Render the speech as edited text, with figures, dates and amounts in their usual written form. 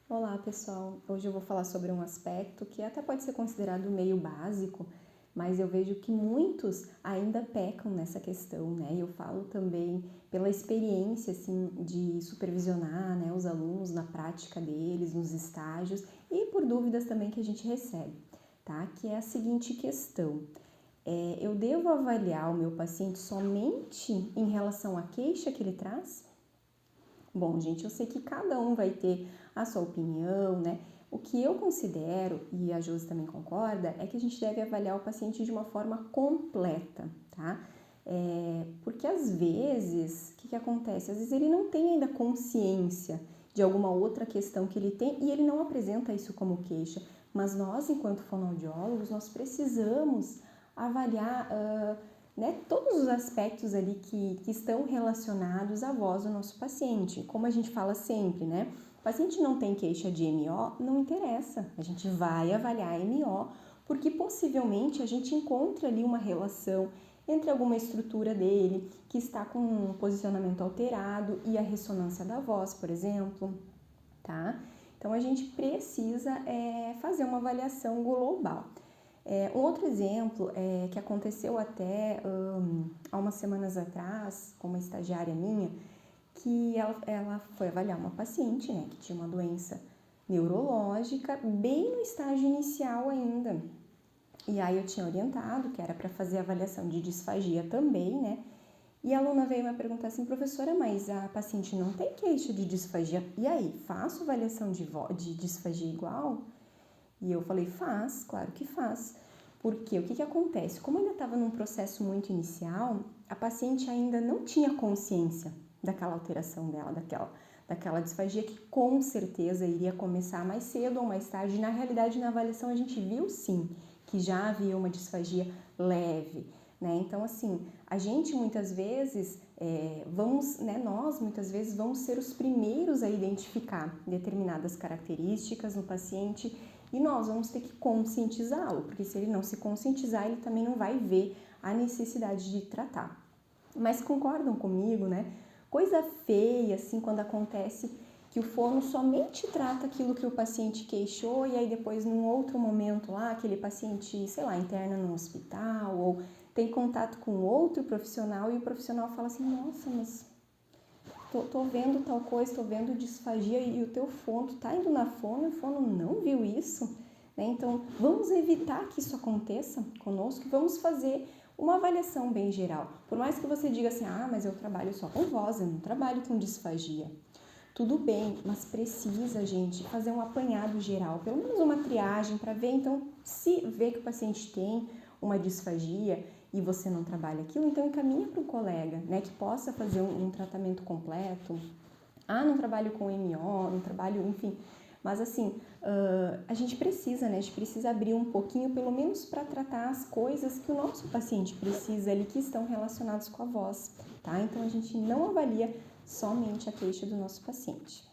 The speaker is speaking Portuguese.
Olá, pessoal. Hoje eu vou falar sobre um aspecto que até pode ser considerado meio básico, mas eu vejo que muitos ainda pecam nessa questão, né? E eu falo também pela experiência, assim, de supervisionar, né, os alunos na prática deles, nos estágios e por dúvidas também que a gente recebe, tá? Que é a seguinte questão. Eu devo avaliar o meu paciente somente em relação à queixa que ele traz? Bom, gente, eu sei que cada um vai ter a sua opinião, né? O que eu considero, e a Josi também concorda, é que a gente deve avaliar o paciente de uma forma completa, tá? Porque às vezes, o que acontece? Às vezes ele não tem ainda consciência de alguma outra questão que ele tem e ele não apresenta isso como queixa, mas nós, enquanto fonoaudiólogos, nós precisamos avaliar né, todos os aspectos ali que estão relacionados à voz do nosso paciente. Como a gente fala sempre, né? O paciente não tem queixa de MO, não interessa. A gente vai avaliar a MO, porque possivelmente a gente encontra ali uma relação entre alguma estrutura dele que está com um posicionamento alterado e a ressonância da voz, por exemplo, tá? Então a gente precisa fazer uma avaliação global. Um outro exemplo que aconteceu até há umas semanas atrás com uma estagiária minha, que ela foi avaliar uma paciente, né, que tinha uma doença neurológica bem no estágio inicial ainda. E aí eu tinha orientado que era para fazer avaliação de disfagia também, né? E a aluna veio me perguntar assim, professora, mas a paciente não tem queixa de disfagia, e aí, faço avaliação de disfagia igual? E eu falei, faz, claro que faz. Porque o que acontece? Como ainda estava num processo muito inicial, a paciente ainda não tinha consciência daquela alteração dela, daquela disfagia que com certeza iria começar mais cedo ou mais tarde. Na realidade, na avaliação a gente viu sim que já havia uma disfagia leve, né? Então, assim, a gente muitas vezes nós muitas vezes vamos ser os primeiros a identificar determinadas características no paciente e nós vamos ter que conscientizá-lo, porque se ele não se conscientizar, ele também não vai ver a necessidade de tratar. Mas concordam comigo, né? Coisa feia, assim, quando acontece que o fono somente trata aquilo que o paciente queixou e aí depois, num outro momento lá, aquele paciente, sei lá, interna no hospital ou tem contato com outro profissional e o profissional fala assim, nossa, mas tô vendo tal coisa, tô vendo disfagia e o teu fono, tu tá indo na fono e o fono não viu isso, né? Então, vamos evitar que isso aconteça conosco e vamos fazer uma avaliação bem geral. Por mais que você diga assim, mas eu trabalho só com voz, eu não trabalho com disfagia. Tudo bem, mas precisa, gente, fazer um apanhado geral, pelo menos uma triagem para ver, então, se vê que o paciente tem uma disfagia e você não trabalha aquilo, então encaminha para um colega, né, que possa fazer um tratamento completo. Não trabalho com MO, não trabalho, enfim. Mas assim, a gente precisa, né? A gente precisa abrir um pouquinho, pelo menos para tratar as coisas que o nosso paciente precisa ali, que estão relacionados com a voz, tá? Então a gente não avalia somente a queixa do nosso paciente.